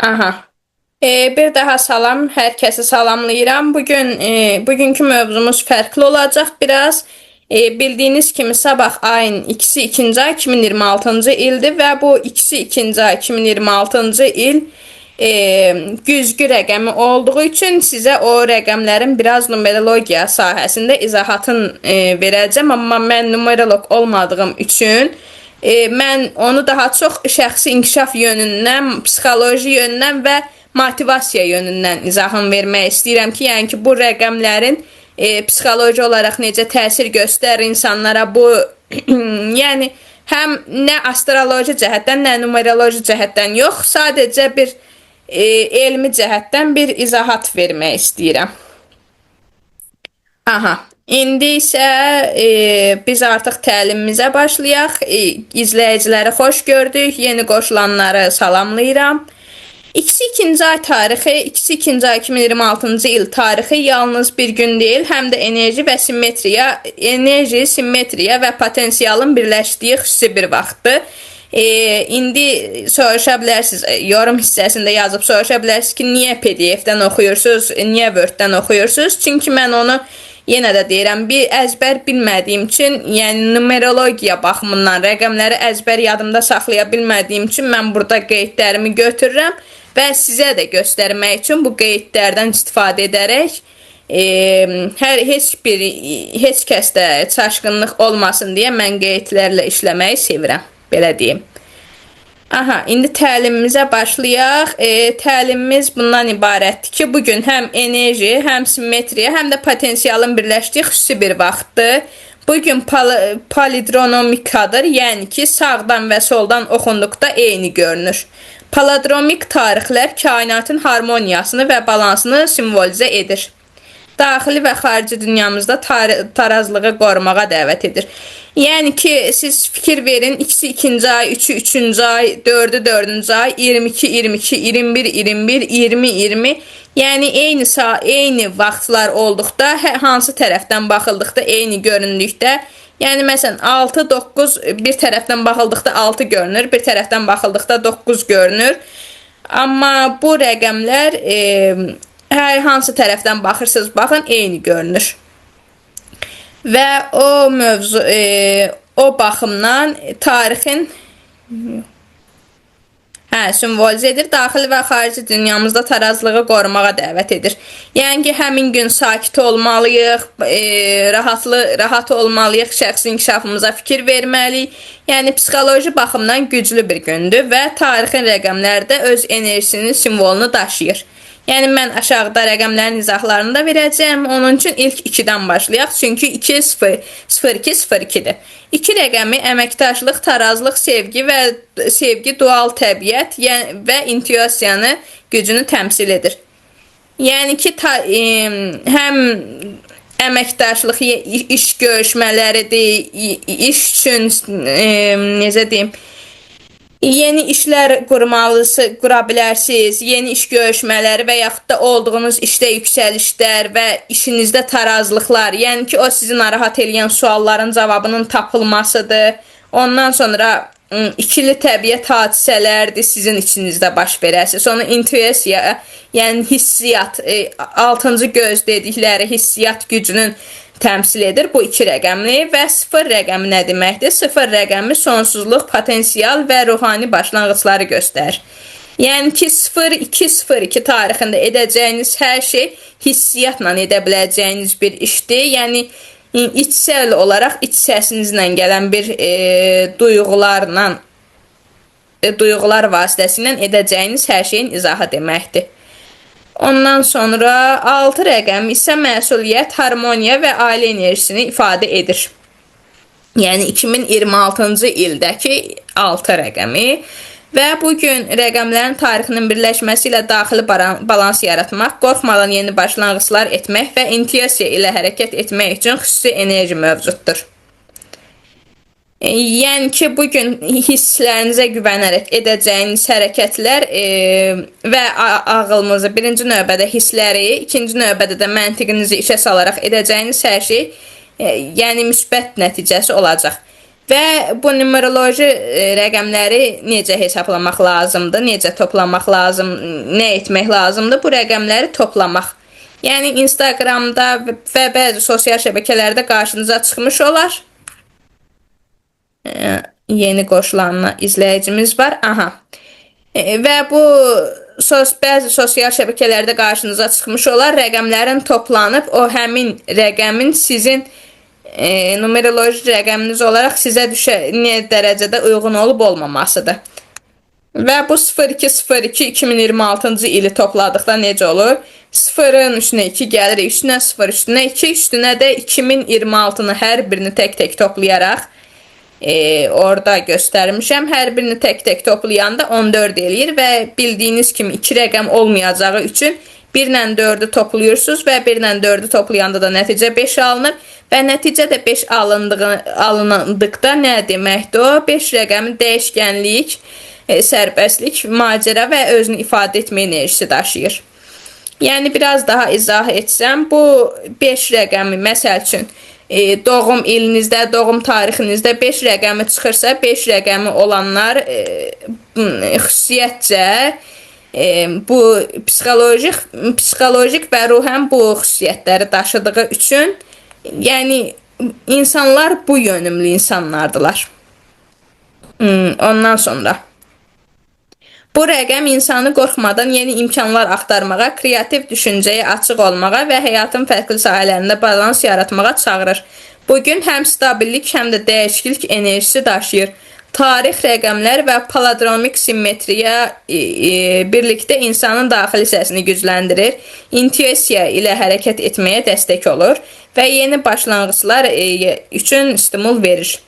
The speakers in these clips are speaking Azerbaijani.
Aha. Bir daha salam, hər kəsi salamlayıram. Bugünkü mövzumuz fərqli olacaq biraz. Bildiyiniz kimi sabah ayın ikisi ikinci ay 2026-cı ildir və bu ikisi ikinci ay 2026-cı il güzgü rəqəmi olduğu üçün sizə o rəqəmlərin biraz numerologiya sahəsində izahatını verəcəm. Amma mən numerolog olmadığım üçün mən onu daha çox şəxsi inkişaf yönündən, psixoloji yönündən və motivasiya yönündən izahını vermək istəyirəm ki, yəni ki, bu rəqəmlərin psixoloji olaraq necə təsir göstərir insanlara bu, yəni həm nə astroloji cəhətdən, nə numeroloji cəhətdən yox, sadəcə bir elmi cəhətdən bir izahat vermək istəyirəm. Aha. İndi isə biz artıq təlimimizə başlayaq. İzləyiciləri xoş gördük. Yeni qoşulanları salamlayıram. İkisi ikinci ay tarixi, ikisi ikinci ay 2026-cı il tarixi yalnız bir gün deyil, həm də enerji, simmetriya və potensialın birləşdiyi xüsusi bir vaxtdır. İndi soruşa bilərsiniz, yorum hissəsində yazıb soruşa bilərsiniz ki, niyə PDF-dən oxuyursunuz, niyə Word-dən oxuyursunuz? Çünki mən onu yenə də deyirəm, bir əzbər bilmədiyim üçün, yəni numerologiya baxımından rəqəmləri əzbər yadımda saxlaya bilmədiyim üçün mən burada qeydlərimi götürürəm və sizə də göstərmək üçün bu qeydlərdən istifadə edərək heç kəsdə çaşqınlıq olmasın deyə mən qeydlərlə işləməyi sevirəm, belə deyim. Aha, indi təlimimizə başlayaq. Təlimimiz bundan ibarətdir ki, bugün həm enerji, həm simmetriya, həm də potensialın birləşdiyi xüsusi bir vaxtdır. Bugün palindromikadır, yəni ki, sağdan və soldan oxunduqda eyni görünür. Palindromik tarixlər kainatın harmoniyasını və balansını simvolizə edir. Daxili və xarici dünyamızda tarazlığı qorumağa dəvət edir. Yəni ki, siz fikir verin, ikisi ikinci ay, üçü üçüncü ay, dördü dördüncü ay, 22, 22, 21, 21, 20, 20. Yəni eyni vaxtlar olduqda, hansı tərəfdən baxıldıqda eyni göründükdə, yəni məsələn 6, 9 bir tərəfdən baxıldıqda 6 görünür, bir tərəfdən baxıldıqda 9 görünür. Amma bu rəqəmlər hər hansı tərəfdən baxırsınız, baxın, eyni görünür. Və o baxımdan tarixin simvolizə edir, daxili və xarici dünyamızda tarazlığı qorumağa dəvət edir. Yəni ki, həmin gün sakit olmalıyıq, rahat olmalıyıq, şəxsi inkişafımıza fikir verməliyik. Yəni, psixoloji baxımdan güclü bir gündür və tarixin rəqəmləri də öz enerjisinin simvolunu daşıyır. Yəni, mən aşağıda rəqəmlərin izahlarını da verəcəm. Onun üçün ilk 2-dən başlayaq. Çünki 2, 0, 02, 02-dir. 2 rəqəmi əməkdaşlıq, tarazlıq, sevgi, dual təbiət və intuisiyanı gücünü təmsil edir. Yəni ki, həm əməkdaşlıq, iş görüşmələridir, iş üçün, necə deyim, yeni işlər qura bilərsiniz, yeni iş görüşmələri və yaxud da olduğunuz işdə yüksəlişlər və işinizdə tarazlıqlar, yəni ki, o sizi narahat edən sualların cavabının tapılmasıdır. Ondan sonra ikili təbiət hadisələrdir sizin içinizdə baş verəsiniz. Sonra intuisiya, yəni hissiyat, 6-cı göz dedikləri hissiyat gücünün təmsil edir bu 2 rəqəmli və 0 rəqəmi nə deməkdir? 0 rəqəmi sonsuzluq, potensial və ruhani başlanğıcları göstərir. Yəni ki, 0202 tarixində edəcəyiniz hər şey hissiyatla edə biləcəyiniz bir işdir. Yəni, içsel olaraq iç səsinizlə gələn bir duyğular vasitəsilə edəcəyiniz hər şeyin izahı deməkdir. Ondan sonra 6 rəqəmi isə məsuliyyət, harmoniya və ailə enerjisini ifadə edir. Yəni 2026-cı ildəki 6 rəqəmi və bugün rəqəmlərin tarixinin birləşməsi ilə daxili balans yaratmaq, qorxmadan yeni başlanğıclar etmək və intuisiya ilə hərəkət etmək üçün xüsusi enerji mövcuddur. Yəni ki, bugün hisslərinizə güvənərək edəcəyiniz hərəkətlər və ağlınızı birinci növbədə hissləri, ikinci növbədə də məntiqinizi işə salaraq edəcəyiniz hər şey, yəni müsbət nəticəsi olacaq. Və bu numeroloji rəqəmləri necə hesablamaq lazımdır, necə toplamaq lazım, nə etmək lazımdır? Bu rəqəmləri toplamaq. Yəni Instagramda və bəzi sosial şəbəkələrdə qarşınıza çıxmış olar. Yeni qoşulan izləyicimiz var. Aha. Və bu bəzi sosial şəbəkələrdə qarşınıza çıxmış olar. Rəqəmlərin toplanıb o həmin rəqəmin sizin numeroloji rəqəminiz olaraq sizə nə dərəcədə uyğun olub olmamasıdır. Və bu 0202-2026-cı ili topladıqda necə olur? 0-ın üstünə 2 gəlir, üstünə 0, üstünə 2, üstünə də 2026-nı hər birini tək-tək toplayaraq orada göstərmişəm. Hər birini tək-tək toplayanda 14 eləyir və bildiyiniz kimi 2 rəqəm olmayacağı üçün 1 ilə 4-ü toplayırsınız və 1 ilə 4-ü toplayanda da nəticə 5 alınır və nəticə də 5 alındıqda nə deməkdir o? 5 rəqəmi dəyişkənlik, sərbəstlik, macəra və özünü ifadə etmə enerjisi daşıyır. Yəni biraz daha izah etsəm, bu 5 rəqəmi məsəl üçün doğum ilinizdə, doğum tarixinizdə 5 rəqəmi çıxırsa, 5 rəqəmi olanlar xüsusiyyətcə bu psixolojik və ruhən bu xüsusiyyətləri daşıdığı üçün, yəni insanlar bu yönümlü insanlardılar. Ondan sonra bu rəqəm insanı qorxmadan yeni imkanlar axtarmağa, kreativ düşüncəyə açıq olmağa və həyatın fərqli sahələrində balans yaratmağa çağırır. Bugün həm stabillik, həm də dəyişiklik enerjisi daşıyır. Tarix, rəqəmlər və paladromik simmetriya birlikdə insanın daxili səsini gücləndirir, intuisiya ilə hərəkət etməyə dəstək olur və yeni başlanğıclar üçün stimul verir.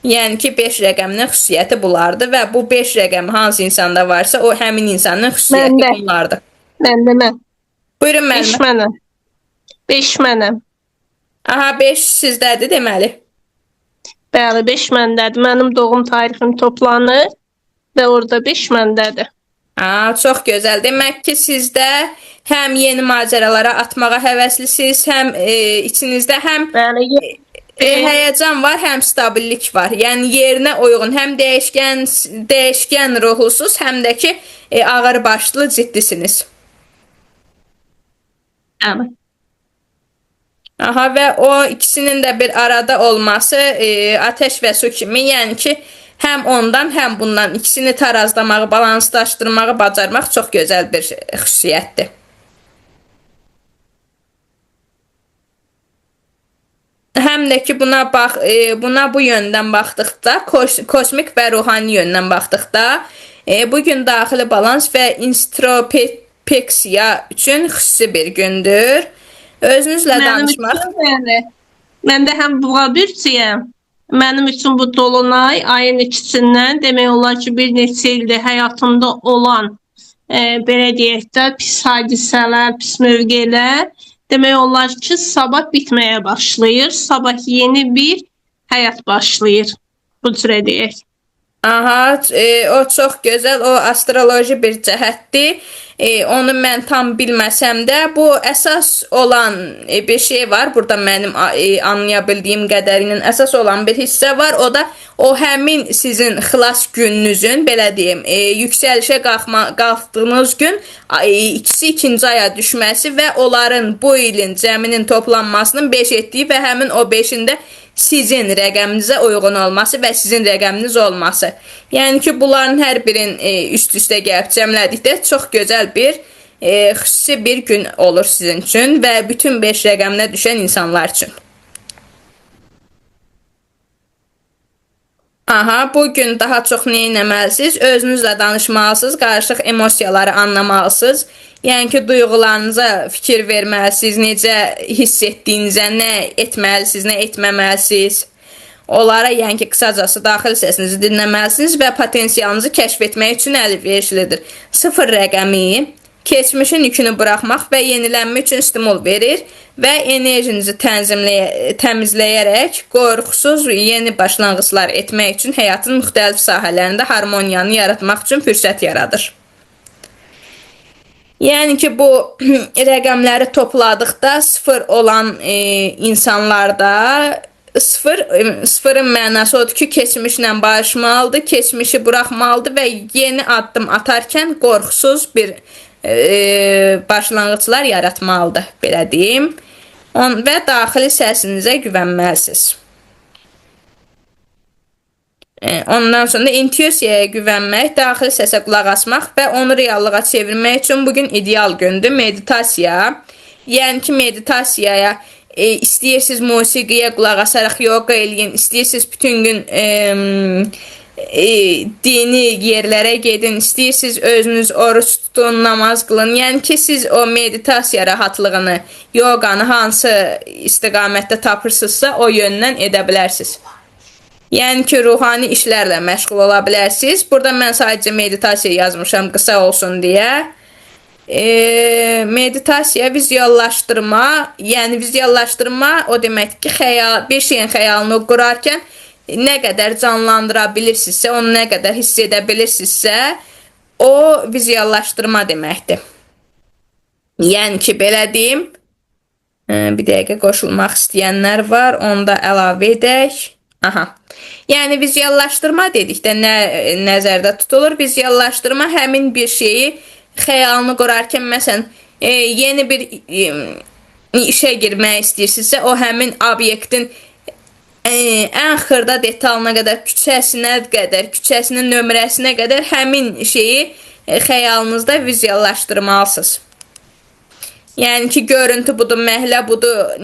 Yəni ki, 5 rəqəminin xüsusiyyəti bunlardır və bu 5 rəqəmi hansı insanda varsa, o həmin insanın xüsusiyyəti bunlardır. Mən. Buyurun müəllimə. 5 mənəm. Aha, 5 sizdədir deməli. Bəli, 5 məndədir. Mənim doğum tarixim toplanır və orada 5 məndədir. Çox gözəl. Demək ki, sizdə həm yeni macəralara atmağa həvəslisiniz, həm içinizdə həm həyəcan var, həm stabillik var. Yəni yerinə uyğun, həm dəyişkən ruhlusuz, həm də ki ağır başlı ciddisiniz. Bəli. Aha, və o ikisinin də bir arada olması ateş və su kimi, yəni ki həm ondan, həm bundan ikisini tarazlamağı, balanslaşdırmağı bacarmaq çox gözəl bir xüsusiyyətdir. Həm də ki buna bu yöndən baxdıqda, kosmik və ruhani yöndən baxdıqda, bugün daxili balans və introspeksiya üçün xüsusi bir gündür. Özünüzlə danışmaq. Mən də həm buğa bürcüyəm. Mənim üçün bu dolunay ayın ikisindən demək olar ki, bir neçə ildir həyatımda olan belə deyək də pis hadisələr, pis mövqelər demək olar ki, sabah bitməyə başlayır. Sabah yeni bir həyat başlayır. Bu cürə deyək. Aha, o çox gözəl, o astroloji bir cəhətdir. Onu mən tam bilməsəm də, bu əsas olan bir şey var. Burada mənim anlaya bildiyim qədərilə əsas olan bir hissə var. O da o həmin sizin xilas gününüzün, belə deyim, yüksəlişə qalxdığınız gün ikisi ikinci aya düşməsi və onların bu ilin cəminin toplanmasının 5 etdiyi və həmin o 5-ində sizin rəqəminizə uyğun olması və sizin rəqəminiz olması. Yəni ki, bunların hər birin üst-üstə gəlib cəmlədikdə çox gözəl bir xüsusi bir gün olur sizin üçün və bütün 5 rəqəminə düşən insanlar üçün. Aha, bugün daha çox nə etməlisiniz? Özünüzlə danışmalısınız, qarışıq emosiyaları anlamalısınız. Yəni ki, duyğularınıza fikir verməlisiniz, necə hiss etdiyinizə, nə etməlisiniz, nə etməməlisiniz. Onlara, yəni ki, qısacası daxil səsinizi dinləməlisiniz və potensialınızı kəşf etmək üçün əlverişlidir. 0 rəqəmi keçmişin yükünü buraxmaq və yenilənmə üçün stimul verir və enerjinizi təmizləyərək qorxusuz yeni başlanğıclar etmək üçün həyatın müxtəlif sahələrində harmoniyanı yaratmaq üçün fürsət yaradır. Yəni ki, bu rəqəmləri topladıqda 0 olan insanlarda Sıfırın mənası odur ki, keçmişlə barışmalıdır, keçmişi buraxmalıdır və yeni addım atarkən qorxusuz bir başlanğıclar yaratmalıdır, belə deyim. Və daxili səsinizə güvənməlisiniz. Ondan sonra intuisiyaya güvənmək, daxili səsə qulaq asmaq və onu reallığa çevirmək üçün bugün ideal gündür. Meditasiya, yəni ki, meditasiyaya istəyirsiniz musiqiyə qulaq asaraq yoga eləyin, istəyirsiniz bütün gün dini yerlərə gedin, istəyirsiniz özünüz oruç tutun, namaz qılın. Yəni ki, siz o meditasiya rahatlığını, yoganı hansı istiqamətdə tapırsınızsa o yöndən edə bilərsiniz. Yəni ki, ruhani işlərlə məşğul ola bilərsiniz. Burada mən sadəcə meditasiya yazmışam qısa olsun deyə. Meditasiya, vizuallaşdırma, yəni vizuallaşdırma o deməkdir ki, bir şeyin xəyalını qurarkən nə qədər canlandıra bilirsinizsə, onu nə qədər hiss edə bilirsinizsə, o vizuallaşdırma deməkdir. Yəni ki, belə deyim, bir dəqiqə qoşulmaq istəyənlər var, onu da əlavə edək. Aha. Yəni vizuallaşdırma dedikdə nə nəzərdə tutulur? Vizuallaşdırma həmin bir şeyi xəyalını qurarkən, məsələn, yeni bir işə girmək istəyirsinizsə, o həmin obyektin ən xırda detalına qədər, küçəsinin nömrəsinə qədər həmin şeyi xəyalınızda vizuallaşdırmalısınız. Yəni ki, görüntü budur, məhlə budur,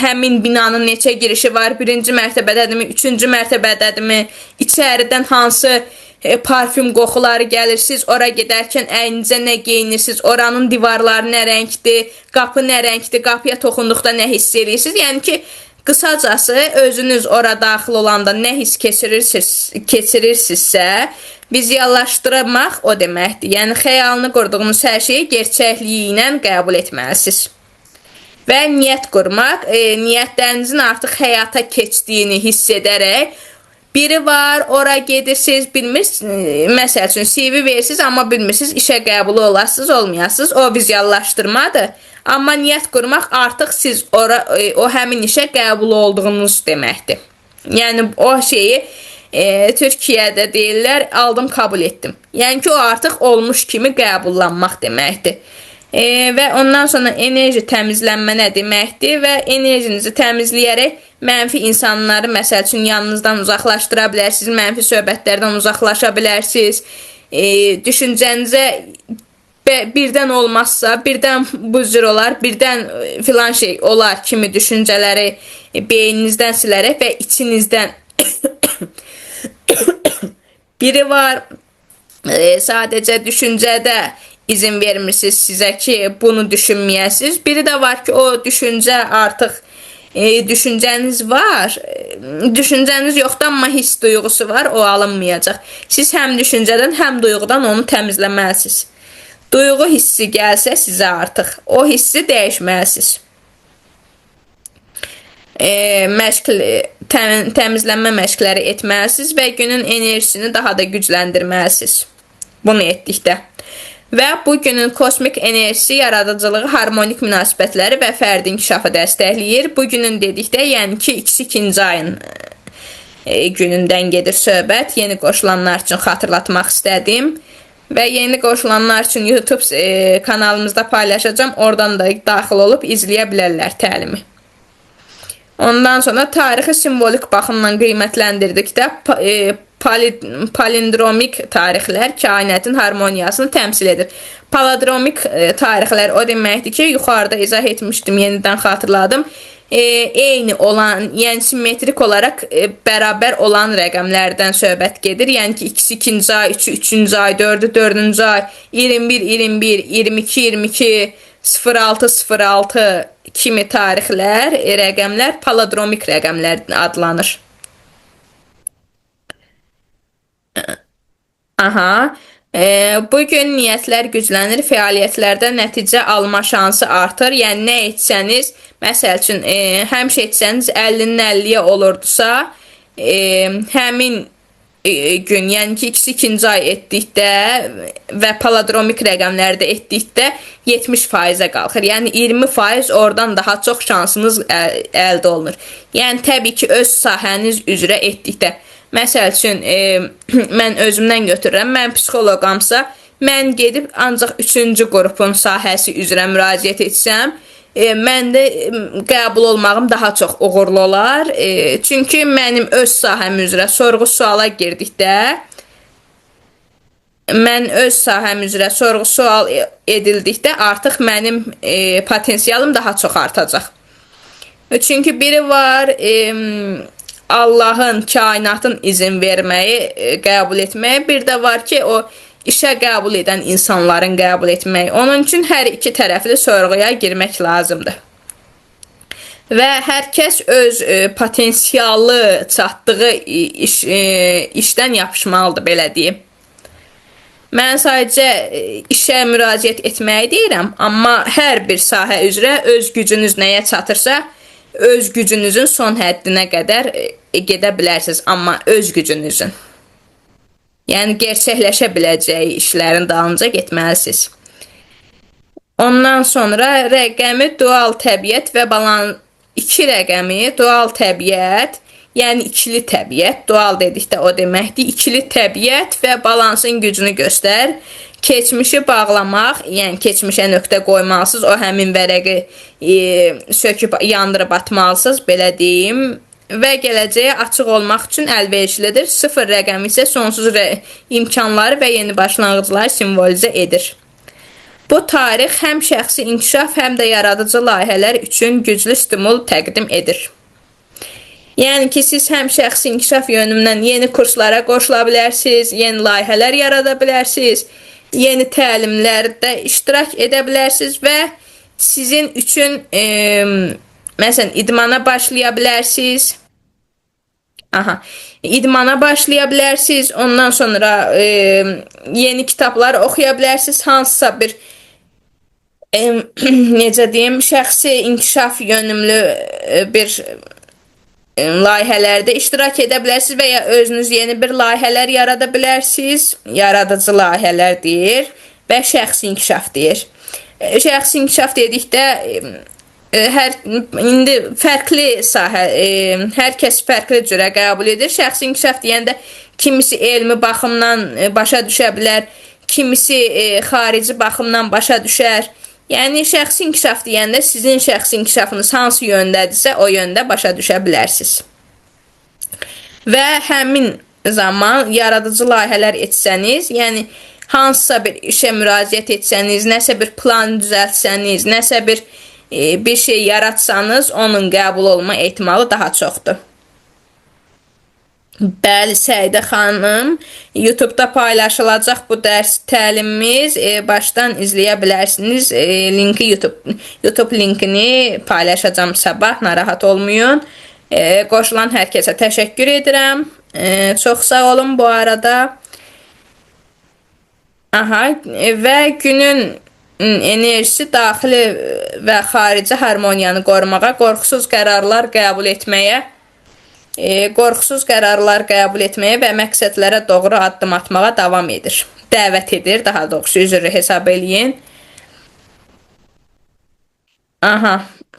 həmin binanın neçə girişi var, birinci mərtəbədədirmi, üçüncü mərtəbədədirmi, içəridən hansı parfüm qoxuları gəlir, siz ora gedərkən əyninizə nə geyinirsiniz, oranın divarları nə rəngdir, qapı nə rəngdir, qapıya toxunduqda nə hiss edirsiniz. Yəni ki, qısacası özünüz ora daxil olanda nə hiss keçirirsinizsə, vizuallaşdırmaq o deməkdir. Yəni, xəyalını qurduğunuz hər şeyi gerçəkliyi ilə qəbul etməlisiniz. Və niyyət qurmaq, niyyətlərinizin artıq həyata keçdiyini hiss edərək, biri var, ora gedirsiniz, bilmirsiniz, məsəl üçün CV verirsiniz, amma bilmirsiniz, işə qəbulu olasınız, olmayasınız, o vizuallaşdırmadır. Amma niyyət qurmaq artıq siz o həmin işə qəbul olduğunuz deməkdir. Yəni, o şeyi Türkiyədə deyirlər, aldım, kabul etdim. Yəni ki, o artıq olmuş kimi qəbullanmaq deməkdir. Və ondan sonra enerji təmizlənmə nə deməkdir və enerjinizi təmizləyərək mənfi insanları, məsəl üçün, yanınızdan uzaqlaşdıra bilərsiniz, mənfi söhbətlərdən uzaqlaşa bilərsiniz, düşüncənizə birdən olmazsa, birdən bu cür olar, birdən filan şey olar kimi düşüncələri beyninizdən silərək və içinizdən biri var, sadəcə düşüncədə izin vermirsiniz sizə ki, bunu düşünməyəsiniz. Biri də var ki, o düşüncə artıq düşüncəniz var, düşüncəniz yoxdur, amma hiss duyğusu var, o alınmayacaq. Siz həm düşüncədən, həm duyğudan onu təmizləməlisiniz. Duyğu hissi gəlsə sizə artıq, o hissi dəyişməlisiniz. Təmizlənmə məşqləri etməlisiniz və günün enerjisini daha da gücləndirməlisiniz. Bunu etdikdə. Və bu günün kosmik enerjisi yaradıcılığı, harmonik münasibətləri və fərdi inkişafı dəstəkləyir. Bu günün dedikdə, yəni ki, 2-2 ayın günündən gedir söhbət. Yeni qoşulanlar üçün xatırlatmaq istədim. Və yeni qoşulanlar üçün YouTube kanalımızda paylaşacağım. Oradan da daxil olub izləyə bilərlər təlimi. Ondan sonra tarixi simvolik baxımdan qiymətləndirdikdə palindromik tarixlər kainatın harmoniyasını təmsil edir. Paladromik tarixlər o deməkdir ki, yuxarıda izah etmişdim, yenidən xatırladım. Eyni olan, yəni simmetrik olaraq bərabər olan rəqəmlərdən söhbət gedir. Yəni ki, 2-2 ay, 3-3 ay, 4-4 ay, 21-21, 22-22, 06-06 kimi tarixlər, rəqəmlər paladromik rəqəmlər adlanır. Bugün niyyətlər güclənir, fəaliyyətlərdə nəticə alma şansı artır. Yəni, nə etsəniz, məsəl üçün, həmişə etsəniz 50-nin 50-yə olurdusa, həmin gün, yəni ki, ikisi ikinci ay etdikdə və palindromik rəqəmlərdə etdikdə 70%-ə qalxır. Yəni 20% oradan daha çox şansınız əldə olunur. Yəni təbii ki, öz sahəniz üzrə etdikdə. Məsəl üçün, mən özümdən götürürəm. Mən psixoloqamsa, mən gedib ancaq 3-cü qrupun sahəsi üzrə müraciət etsəm, məndə qəbul olmağım daha çox uğurlu olar. Çünki mənim öz sahəm üzrə sorğu-suala girdikdə, mən öz sahəm üzrə sorğu-sual edildikdə artıq mənim potensialım daha çox artacaq. Çünki biri var, Allahın, kainatın izin verməyi, qəbul etməyi, bir də var ki, o işə qəbul edən insanların qəbul etməyi. Onun üçün hər iki tərəfli sorğuya girmək lazımdır. Və hər kəs öz potensialı çatdığı işdən yapışmalıdır, belə deyim. Mən sadəcə işə müraciət etməyi deyirəm, amma hər bir sahə üzrə öz gücünüz nəyə çatırsa, öz gücünüzün son həddinə qədər gedə bilərsiniz, amma öz gücünüzün. Yəni, gerçəkləşə biləcəyi işlərin dalınca getməlisiniz. Ondan sonra rəqəmi dual təbiət və balans 2 rəqəmi dual təbiət, yəni ikili təbiət, dual dedikdə o deməkdir, ikili təbiət və balansın gücünü göstər. Keçmişi bağlamaq, yəni keçmişə nöqtə qoymalısınız, o həmin vərəqi söküb yandırıb atmalısınız, belə deyim. Və gələcəyə açıq olmaq üçün əlverişlidir. 0 rəqəmi isə sonsuz imkanları və yeni başlanğıcları simvolizə edir. Bu tarix həm şəxsi inkişaf, həm də yaradıcı layihələr üçün güclü stimul təqdim edir. Yəni ki, siz həm şəxsi inkişaf yönümdən yeni kurslara qoşula bilərsiniz, yeni layihələr yarada bilərsiniz, yeni təlimlərdə iştirak edə bilərsiniz və sizin üçün məsələn, idmana başlaya bilərsiniz. İdmana başlaya bilərsiniz. Ondan sonra yeni kitablar oxuya bilərsiniz. Hansısa bir necə deyim, şəxsi inkişaf yönümlü bir layihələrdə iştirak edə bilərsiniz və ya özünüz yeni bir layihələr yarada bilərsiniz. Yaradıcı layihələr deyir və şəxsi inkişaf deyir. Şəxsi inkişaf dedikdə indi fərqli sahə, hər kəs fərqli cürə qəbul edir. Şəxsi inkişaf deyəndə kimisi elmi baxımdan başa düşə bilər, kimisi xarici baxımdan başa düşər. Yəni şəxsi inkişaf deyəndə sizin şəxsi inkişafınız hansı yöndədirsə, o yöndə başa düşə bilərsiniz. Və həmin zaman yaradıcı layihələr etsəniz, yəni hansısa bir işə müraciət etsəniz, nəsə bir plan düzəltsəniz, nəsə bir şey yaratsanız, onun qəbul olma ehtimalı daha çoxdur. Bəli, Səidə xanım, YouTube-da paylaşılacaq bu dərs təlimimiz. Başdan izləyə bilərsiniz. YouTube linkini paylaşacağım sabah, narahat olmayın. Qoşulan hər kəsə təşəkkür edirəm. Çox sağ olun bu arada. Və günün enerjisi daxili və xarici harmoniyanı qorumağa, qorxusuz qərarlar qəbul etməyə və məqsədlərə doğru addım atmağa davam edir. Dəvət edir, daha doğrusu üzrü hesab eləyin.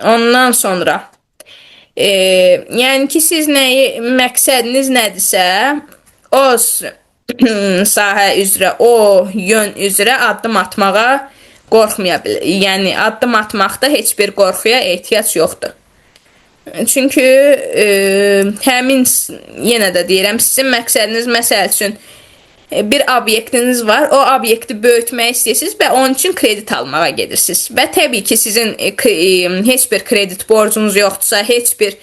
Ondan sonra yəni ki, siz məqsədiniz nədirsə, o sahə üzrə, o yön üzrə addım atmağa qorxmaya bilir. Yəni, addım atmaqda heç bir qorxuya ehtiyac yoxdur. Çünki həmin, yenə də deyirəm, sizin məqsədiniz, məsəl üçün, bir obyektiniz var, o obyekti böyütmək istəyirsiniz və onun üçün kredit almağa gedirsiniz. Və təbii ki, sizin heç bir kredit borcunuz yoxdursa, heç bir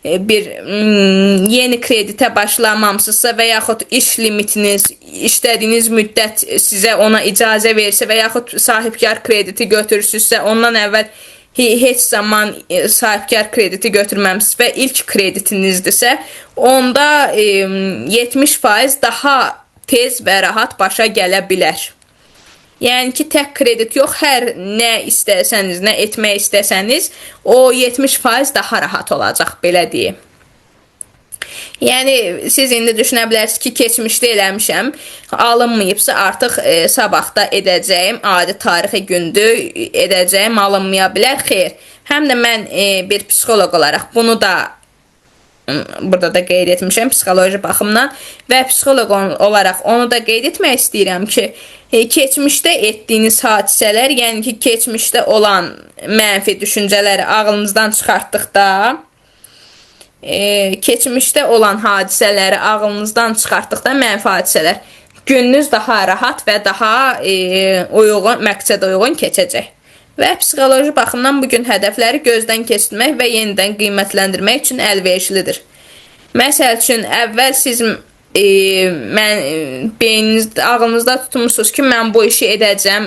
yeni kreditə başlamamsınızsa və yaxud iş limitiniz, işlədiyiniz müddət sizə ona icazə verirsə və yaxud sahibkar krediti götürürsünüzsə, ondan əvvəl heç zaman sahibkar krediti götürməmisiniz və ilk kreditinizdirsə, onda 70% daha tez və rahat başa gələ bilər. Yəni ki, tək kredit yox, hər nə istəsəniz, nə etmək istəsəniz, o 70% daha rahat olacaq, belə deyim. Yəni siz indi düşünə bilərsiniz ki, keçmişdə eləmişəm, alınmayıbsa artıq sabahda edəcəyim, adi tarixi gündür edəcəyim alınmaya bilər. Xeyr. Həm də mən bir psixoloq olaraq bunu da burada da qeyd etmişəm psixoloji baxımdan və psixoloq olaraq onu da qeyd etmək istəyirəm ki, keçmişdə etdiyiniz hadisələr, yəni ki, keçmişdə olan mənfi düşüncələri ağlınızdan çıxartdıqda, keçmişdə olan hadisələri ağlınızdan çıxartdıqda mənfi hadisələr, gününüz daha rahat və daha uyğun, məqsədə uyğun keçəcək. Və psixoloji baxımdan bugün hədəfləri gözdən keçirmək və yenidən qiymətləndirmək üçün əlverişlidir. Məsəl üçün, əvvəl siz beyninizdə, ağlınızda tutmuşsunuz ki, mən bu işi edəcəm,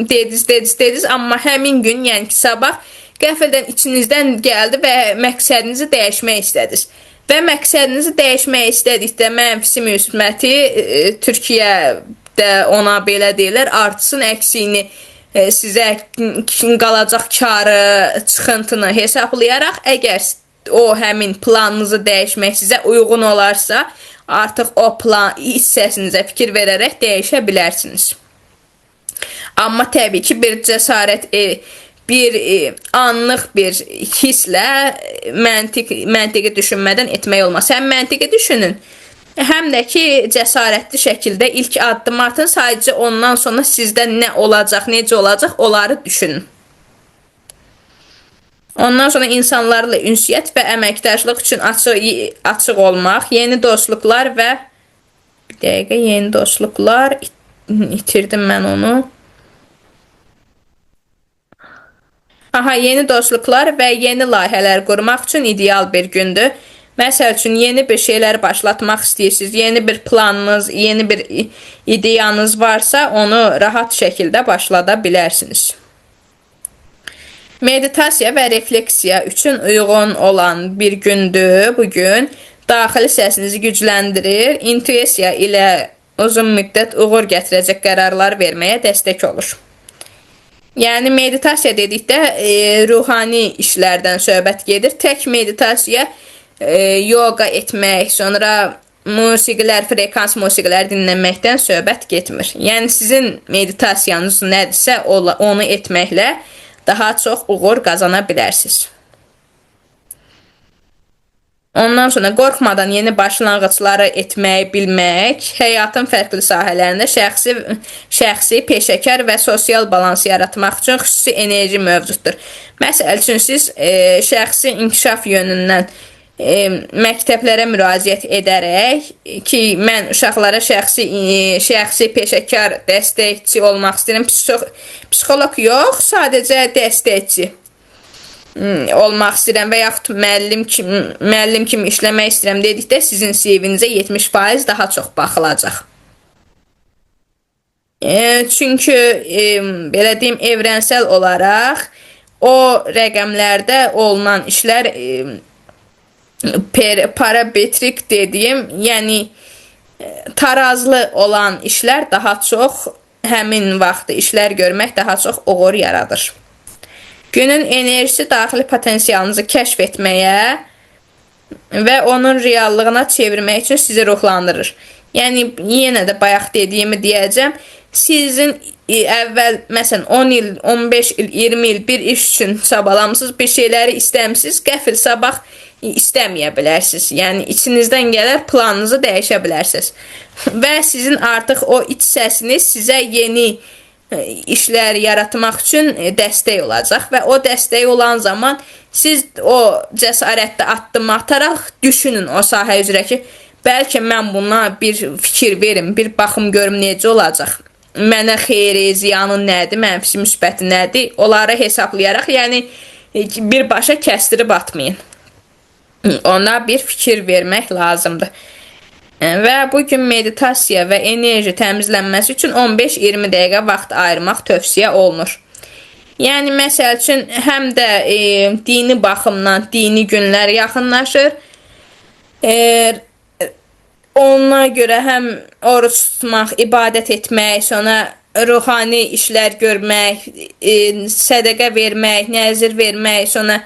dediniz, amma həmin gün, yəni ki, sabah qəfildən içinizdən gəldi və məqsədinizi dəyişmək istədiniz. Və məqsədinizi dəyişmək istədikdə mənfisi müsbəti, Türkiyədə ona belə deyirlər, artısın əksiyini sizə qalacaq karı, çıxıntını hesablayaraq, əgər o həmin planınızı dəyişmək sizə uyğun olarsa, artıq o plan hissəsinizə fikir verərək dəyişə bilərsiniz. Amma təbii ki, bir cəsarət, bir anlıq bir hisslə məntiqi düşünmədən etmək olmaz. Həm məntiqi düşünün, həm də ki, cəsarətli şəkildə ilk addım atın, sadəcə ondan sonra sizdə nə olacaq, necə olacaq, onları düşünün. Ondan sonra insanlarla ünsiyyət və əməkdaşlıq üçün açıq olmaq, yeni dostluqlar və bir dəqiqə, yeni dostluqlar, itirdim mən onu. Yeni dostluqlar və yeni layihələr qurmaq üçün ideal bir gündür. Məsəl üçün, yeni bir şeylər başlatmaq istəyirsiniz, yeni bir planınız, yeni bir ideyanız varsa, onu rahat şəkildə başlada bilərsiniz. Meditasiya və refleksiya üçün uyğun olan bir gündür bugün. Daxili səsinizi gücləndirir, intuisiya ilə uzun müddət uğur gətirəcək qərarlar verməyə dəstək olur. Yəni, meditasiya dedikdə ruhani işlərdən söhbət gedir. Tək meditasiya yoga etmək, sonra musiqilər, frekans musiqilər dinləməkdən söhbət getmir. Yəni, sizin meditasiyanız nədirsə, onu etməklə daha çox uğur qazana bilərsiniz. Ondan sonra qorxmadan yeni başlanğıcları etməyi bilmək, həyatın fərqli sahələrində şəxsi, peşəkar və sosial balans yaratmaq üçün xüsusi enerji mövcuddur. Məsəl üçün, siz şəxsi inkişaf yönündən məktəblərə müraciət edərək ki, mən uşaqlara şəxsi peşəkar dəstəkçi olmaq istəyirəm, psixoloq yox, sadəcə dəstəkçi olmaq istəyirəm və yaxud müəllim kimi işləmək istəyirəm dedikdə sizin CV-nizə 70% daha çox baxılacaq. Çünki belə deyim, evrensəl olaraq o rəqəmlərdə olunan işlər parametrik dediyim, yəni tarazlı olan işlər daha çox, həmin vaxtı işlər görmək daha çox uğur yaradır. Günün enerjisi daxili potensialınızı kəşf etməyə və onun reallığına çevirmək üçün sizi ruhlandırır. Yəni, yenə də bayaq dediyimi deyəcəm, sizin əvvəl, məsələn, 10 il, 15 il, 20 il bir iş üçün çabalamısınız, bir şeyləri istəmişsiniz, qəfil sabah istəməyə bilərsiniz. Yəni, içinizdən gələr, planınızı dəyişə bilərsiniz. Və sizin artıq o iç səsiniz sizə yeni işlər yaratmaq üçün dəstək olacaq və o dəstək olan zaman siz o cəsarətli addım ataraq düşünün o sahə üzrə ki, bəlkə mən buna bir fikir verim, bir baxım görüm necə olacaq. Mənə xeyri, ziyanı nədir, mənfisi müsbəti nədir, onları hesablayaraq, yəni birbaşa kəstirib atmayın. Ona bir fikir vermək lazımdır. Və bugün meditasiya və enerji təmizlənməsi üçün 15-20 dəqiqə vaxt ayırmaq tövsiyə olunur. Yəni, məsəl üçün, həm də dini baxımdan dini günlər yaxınlaşır. Ona görə həm oruç tutmaq, ibadət etmək, sonra ruhani işlər görmək, sədəqə vermək, nəzir vermək, sonra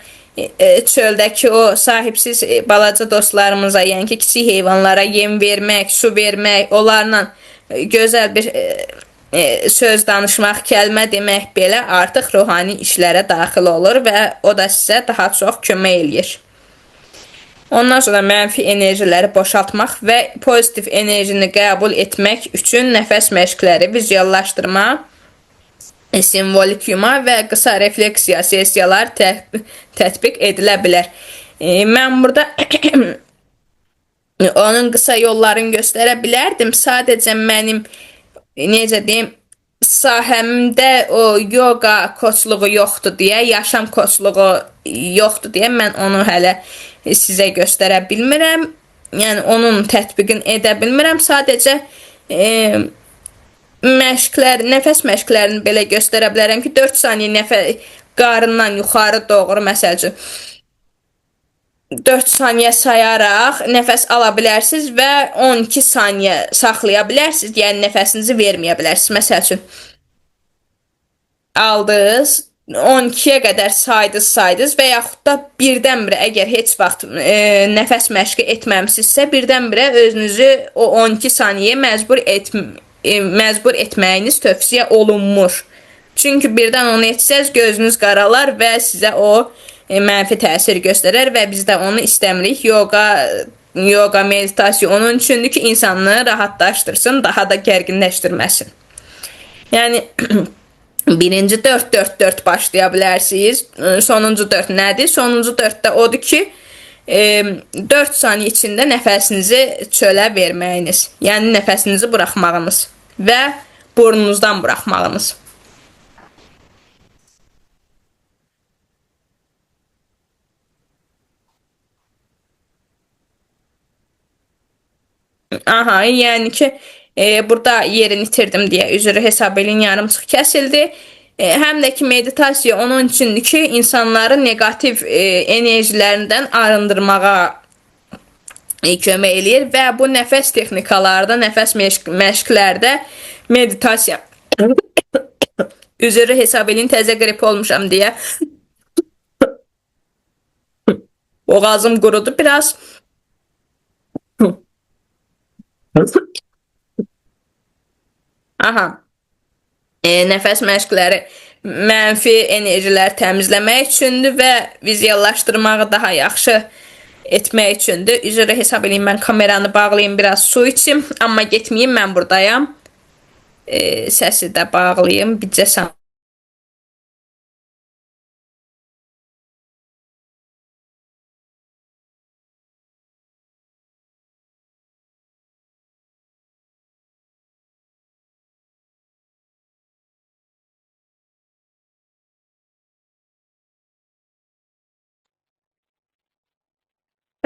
çöldəki o sahibsiz balaca dostlarımıza, yəni ki, kiçik heyvanlara yem vermək, su vermək, onlarla gözəl bir söz danışmaq, kəlmə demək belə artıq ruhani işlərə daxil olur və o da sizə daha çox kömək eləyir. Ondan sonra mənfi enerjiləri boşaltmaq və pozitiv enerjini qəbul etmək üçün nəfəs məşqləri, vizuallaşdırma, simvolik yuma və qısa refleksiya sessiyalar tətbiq edilə bilər. Mən burada onun qısa yollarını göstərə bilərdim. Sadəcə mənim, necə deyim, sahəmdə o yoga koçluğu yoxdur deyə, yaşam koçluğu yoxdur deyə mən onu hələ sizə göstərə bilmirəm. Yəni onun tətbiqini edə bilmirəm. Sadəcə nəfəs məşqlərini belə göstərə bilərəm ki, 4 saniyə qarından yuxarı doğru, məsəl üçün 4 saniyə sayaraq nəfəs ala bilərsiniz və 12 saniyə saxlaya bilərsiniz. Yəni nəfəsinizi verməyə bilərsiniz. Məsəl üçün aldınız, 12-yə qədər saydınız və yaxud da birdən-birə, əgər heç vaxt nəfəs məşqi etməmisinizsə, birdən-birə özünüzü o 12 saniyəyə məcbur etməyiniz tövsiyə olunmur. Çünki birdən onu etsəz, gözünüz qaralar və sizə o mənfi təsir göstərər və biz də onu istəmirik. Yoga, meditasiya onun üçündür ki, insanları rahatlaşdırsın, daha da gərginləşdirməsin. Yəni birinci 4-4-4 başlaya bilərsiniz. Sonuncu 4 nədir? Sonuncu 4-də odur ki, 4 saniyə içində nəfəsinizi çölə verməyiniz. Yəni nəfəsinizi buraxmağınız və burnunuzdan buraxmağınız. Aha, yəni ki, burada yerini itirdim deyə üzrü hesab edin, yarımçıq kəsildi. Həm də ki, meditasiya onun üçündür ki, insanları negativ enerjilərindən arındırmağa kömək eləyir və bu nəfəs texnikalarda, nəfəs məşqlərdə meditasiya üzrü hesab edin, təzə qrip olmuşam deyə boğazım qurudu biraz. Aha. Nəfəs məşqləri mənfi enerjilər təmizləmək üçündür və vizuallaşdırmağı daha yaxşı etmək üçündür. Üzrə hesab edin, mən kameranı bağlayayım, biraz su içim, amma getməyim, mən buradayım. Səsi də bağlayayım, bircə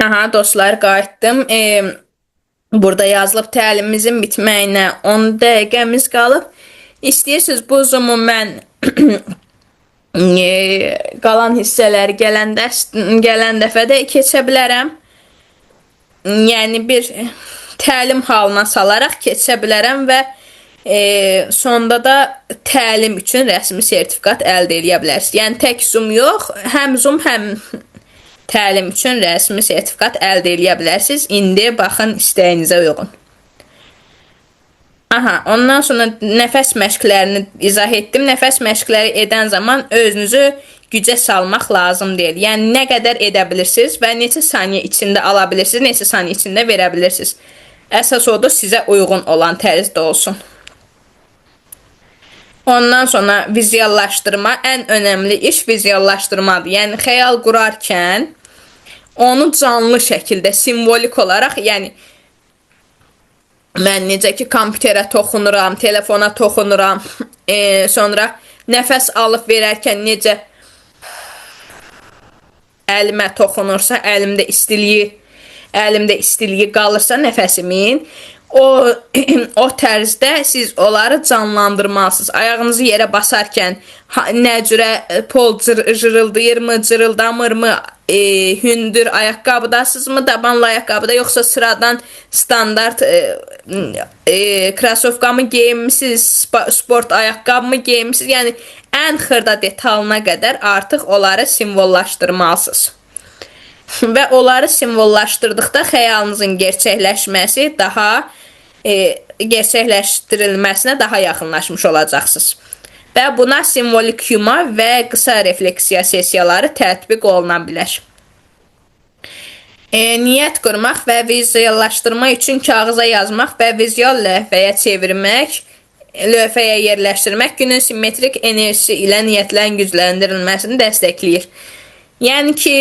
Aha, dostlar, qayıtdım. Burada yazılıb təlimimizin bitməyinə 10 dəqiqəmiz qalıb. İstəyirsiniz bu Zoom-u mən qalan hissələri gələn dəfədə keçə bilərəm. Yəni bir təlim halına salaraq keçə bilərəm və sonda da təlim üçün rəsmi sertifikat əldə edə bilərsiniz. Yəni tək Zoom yox, həm Zoom, həm təlim üçün rəsmi sertifikat əldə edə bilərsiniz. İndi baxın istəyinizə uyğun. Aha, ondan sonra nəfəs məşqlərini izah etdim. Nəfəs məşqləri edən zaman özünüzü gücə salmaq lazım deyil. Yəni nə qədər edə bilirsiniz və neçə saniyə içində ala bilirsiniz, neçə saniyə içində verə bilirsiniz. Əsas odur sizə uyğun olan tərzdə olsun. Ondan sonra vizuallaşdırma, ən önəmli iş vizuallaşdırmadır. Yəni xəyal qurarkən onu canlı şəkildə, simvolik olaraq, yəni mən necə ki kompüterə toxunuram, telefona toxunuram, sonra nəfəs alıb verərkən necə əlimə toxunursa, əlimdə istiliyi qalırsa nəfəsimin, o tərzdə siz onları canlandırmalısınız. Ayağınızı yerə basarkən nə cürə pol cırıldayırmı, cırıldamırmı, hündür ayaqqabıdasınızmı, tabanlı ayaqqabıda, yoxsa sıradan standart krasovka mı geyinmisiniz, sport ayaqqabı mı geyinmisiniz? Yəni ən xırda detalına qədər artıq onları simvollaşdırmalısınız. Və onları simvollaşdırdıqda xəyalınızın gerçəkləşməsi daha gerçəkləşdirilməsinə daha yaxınlaşmış olacaqsınız. Və buna simvolik yuma və qısa refleksiya sessiyaları tətbiq oluna bilər. Niyyət qurmaq və vizuallaşdırma üçün kağıza yazmaq və vizual lövhəyə çevirmək, lövhəyə yerləşdirmək günün simmetrik enerjisi ilə niyyətlərin gücləndirilməsini dəstəkləyir. Yəni ki,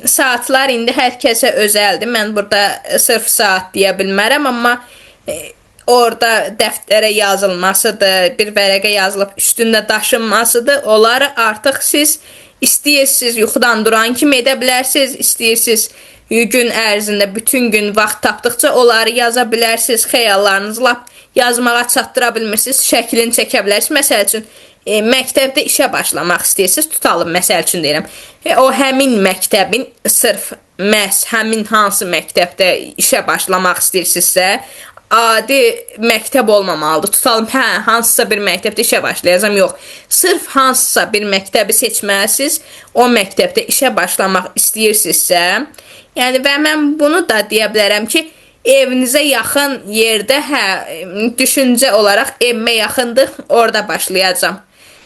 saatlar indi hər kəsə özəldir. Mən burada sırf saat deyə bilmərəm, amma orada dəftərə yazılmasıdır, bir vərəqə yazılıb üstündə daşınmasıdır. Onları artıq siz istəyirsiniz yuxudan duran kimi edə bilərsiniz, istəyirsiniz gün ərzində bütün gün vaxt tapdıqca onları yaza bilərsiniz, xəyallarınızı lap yazmağa çatdıra bilmirsiniz, şəklini çəkə bilərsiniz. Məsəl üçün, məktəbdə işə başlamaq istəyirsiniz, tutalım, məsəl üçün deyirəm. O həmin məktəbin sırf məhz həmin hansı məktəbdə işə başlamaq istəyirsinizsə, adi məktəb olmamalıdır. Tutalım, hansısa bir məktəbdə işə başlayacağam, yox. Sırf hansısa bir məktəbi seçməlisiniz, o məktəbdə işə başlamaq istəyirsinizsə, yəni və mən bunu da deyə bilərəm ki, evinizə yaxın yerdə, düşüncə olaraq evimə yaxındır, orada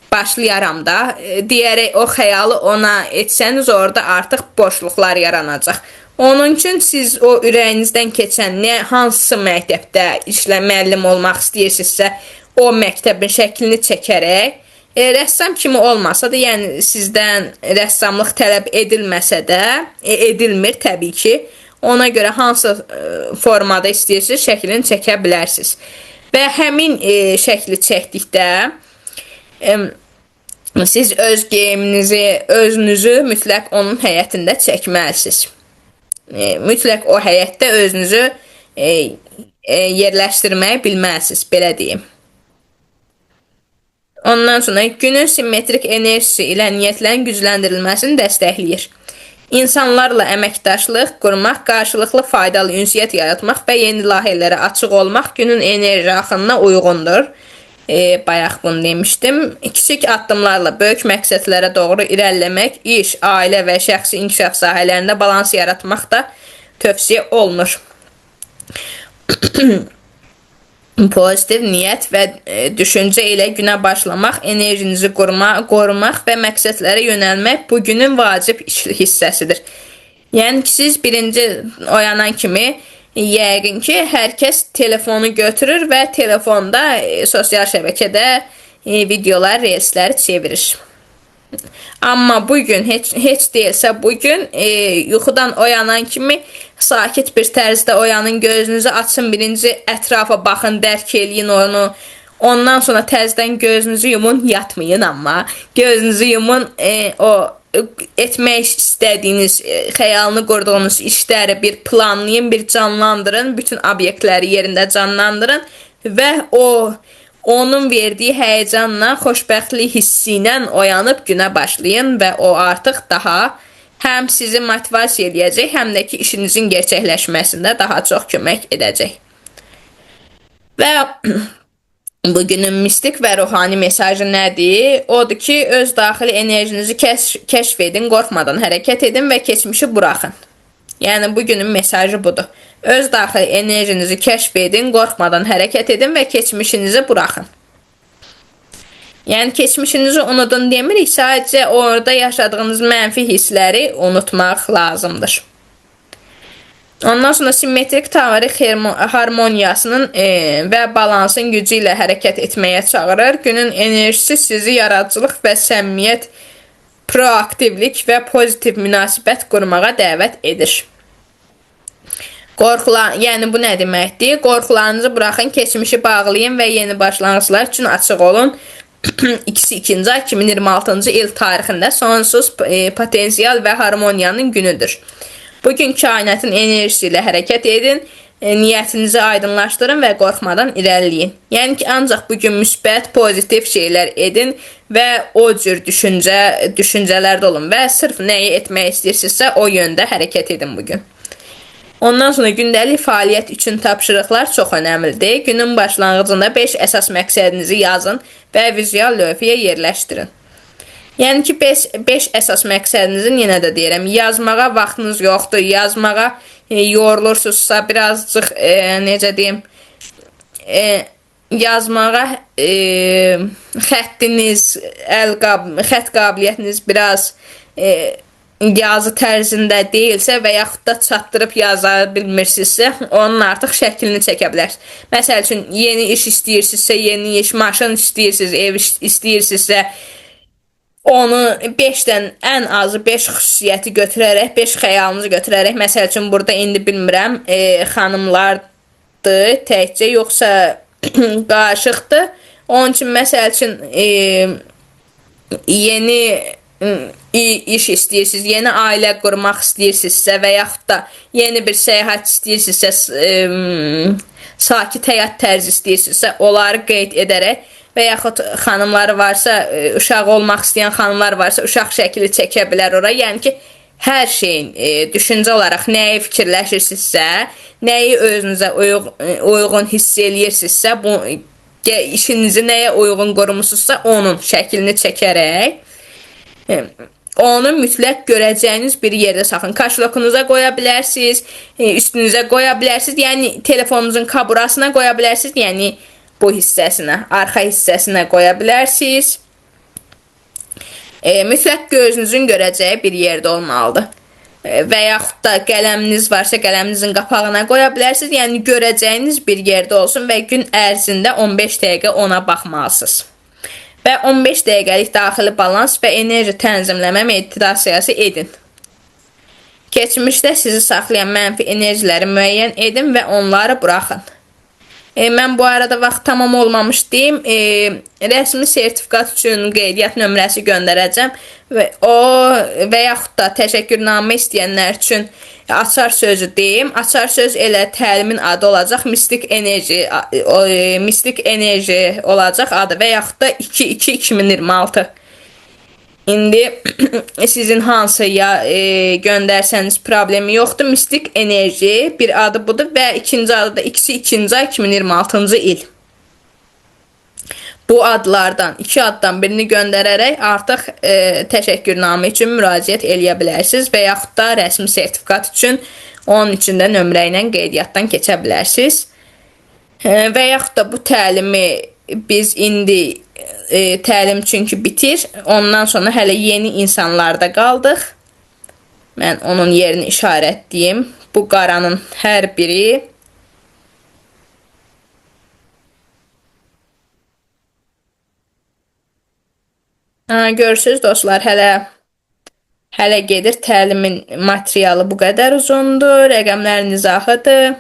başlayaram da, deyərək o xəyalı ona etsəniz, orada artıq boşluqlar yaranacaq. Onun üçün siz o ürəyinizdən keçən hansı məktəbdə müəllim olmaq istəyirsinizsə, o məktəbin şəklini çəkərək, rəssam kimi olmasa da, yəni sizdən rəssamlıq tələb edilməsə də, edilmir təbii ki, ona görə hansı formada istəyirsiniz, şəklini çəkə bilərsiniz. Və həmin şəkli çəkdikdə siz öz geyiminizi, özünüzü mütləq onun həyətində çəkməlisiniz. Mütləq o həyətdə özünüzü yerləşdirməyi bilməlisiniz, belə deyim. Ondan sonra günün simmetrik enerjisi ilə niyyətlərin gücləndirilməsini dəstəkləyir. İnsanlarla əməkdaşlıq qurmaq, qarşılıqlı faydalı ünsiyyət yaratmaq və yeni layihələrə açıq olmaq günün enerji axınına uyğundur. Bayaq bunu demişdim. Kiçik addımlarla böyük məqsədlərə doğru irəliləmək, iş, ailə və şəxsi inkişaf sahələrində balans yaratmaq da tövsiyə olunur. Pozitiv niyyət və düşüncə ilə günə başlamaq, enerjinizi qorumaq və məqsədlərə yönəlmək bu günün vacib hissəsidir. Yəni ki, siz birinci oyanan kimi yəqin ki, hər kəs telefonu götürür və telefonda sosial şəbəkədə videolar, reelsləri çevirir. Amma bugün, heç deyilsə bugün yuxudan oyanan kimi sakit bir tərzdə oyanın, gözünüzü açın, birinci ətrafa baxın, dərk eləyin onu. Ondan sonra təzdən gözünüzü yumun, yatmayın amma. Gözünüzü yumun, o etmək istədiyiniz, xəyalını qurduğunuz işləri bir planlayın, bir canlandırın, bütün obyektləri yerində canlandırın və onun verdiyi həyəcanla, xoşbəxtlik hissi ilə oyanıb günə başlayın və o artıq daha həm sizi motivasiya edəcək, həm də ki, işinizin gerçəkləşməsində daha çox kömək edəcək. Və bugünün mistik və ruhani mesajı nədir? Odur ki, öz daxili enerjinizi kəşf edin, qorxmadan hərəkət edin və keçmişi buraxın. Yəni, bugünün mesajı budur. Öz daxili enerjinizi kəşf edin, qorxmadan hərəkət edin və keçmişinizi buraxın. Yəni, keçmişinizi unudun demirik, sadəcə orada yaşadığınız mənfi hissləri unutmaq lazımdır. Ondan sonra simmetrik tarix harmoniyasının və balansın gücü ilə hərəkət etməyə çağırır. Günün enerjisi sizi yaradıcılıq və səmimiyyət, proaktivlik və pozitiv münasibət qurmağa dəvət edir. Yəni bu nə deməkdir? Qorxularınızı buraxın, keçmişi bağlayın və yeni başlanğıclar üçün açıq olun. 2-2 ay 2026-cı il tarixində sonsuz potensial və harmoniyanın günüdür. Bugün kainatın enerjisi ilə hərəkət edin niyyətinizi aydınlaşdırın və qorxmadan irəliləyin. Yəni ki, ancaq bu gün müsbət, pozitiv şeylər edin və o cür düşüncələrdə olun və sırf nəyi etmək istəyirsinizsə o yöndə hərəkət edin bu gün. Ondan sonra gündəlik fəaliyyət üçün tapşırıqlar çox önəmlidir. Günün başlanğıcında 5 əsas məqsədinizi yazın və vizual lövhəyə yerləşdirin. Yəni ki, 5 əsas məqsədinizin yenə də deyirəm, yazmağa vaxtınız yoxdur, yazmağa yorulursunuzsa, birazcıq, necə deyim, yazmağa xətt qabiliyyətiniz biraz yazı tərzində deyilsə və yaxud da çatdırıb yaza bilmirsinizsə, onun artıq şəklini çəkə bilərsiniz. Məsəl üçün, yeni iş istəyirsinizsə, yeni iş, maşın istəyirsiniz, ev istəyirsinizsə, onu 5-dən ən azı 5 xüsusiyyəti götürərək, 5 xəyalınızı götürərək, məsəl üçün, burada indi bilmirəm, xanımlardır təkcə, yoxsa qaşıqdır. Onun üçün, məsəl üçün, yeni iş istəyirsiniz, yeni ailə qurmaq istəyirsinizsə və yaxud da yeni bir səyahət istəyirsinizsə, sakit həyat tərzi istəyirsinizsə, onları qeyd edərək və yaxud xanımları varsa, uşaq olmaq istəyən xanımlar varsa, uşaq şəkli çəkə bilər ora. Yəni ki, hər şeyin düşüncə olaraq nəyi fikirləşirsinizsə, nəyi özünüzə uyğun hiss eləyirsinizsə, bu işinizi nəyə uyğun qurmusunuzsa, onun şəklini çəkərək onu mütləq görəcəyiniz bir yerdə saxlayın. Kaşlokunuza qoya bilərsiniz, üstünüzə qoya bilərsiniz, yəni telefonunuzun kaburasına qoya bilərsiniz, yəni bu hissəsinə, arxa hissəsinə qoya bilərsiniz. Mütləq gözünüzün görəcəyi bir yerdə olmalıdır. Və yaxud da qələminiz varsa, qələminizin qapağına qoya bilərsiniz, yəni görəcəyiniz bir yerdə olsun və gün ərzində 15 dəqiqə ona baxmalısınız. Və 15 dəqiqəlik daxili balans və enerji tənzimləmə meditasiyası edin. Keçmişdə sizi saxlayan mənfi enerjiləri müəyyən edin və onları buraxın. Mən bu arada vaxt tamam olmamış deyim, rəsmi sertifikat üçün qeydiyyat nömrəsi göndərəcəm və yaxud da təşəkkürnamə istəyənlər üçün açar sözü deyim. Açar söz elə təlimin adı olacaq, mistik enerji olacaq adı və yaxud da 2-2-2026. İndi sizin hansıya göndərsəniz problemi yoxdur. Mistik enerji bir adı budur və ikinci adı da 2-2 ay 2026-cı il. Bu adlardan, 2 addan birini göndərərək artıq təşəkkürnamə üçün müraciət eləyə bilərsiniz və yaxud da rəsmi sertifikat üçün onun üçün də nömrə ilə qeydiyyatdan keçə bilərsiniz. Və yaxud da bu təlimi biz indi təlim çünki bitir. Ondan sonra hələ yeni insanlarda qaldıq. Mən onun yerini işarətləyim. Bu qaranın hər biri görürsünüz dostlar, hələ gedir təlimin materialı bu qədər uzundur. Rəqəmlərin izahıdır.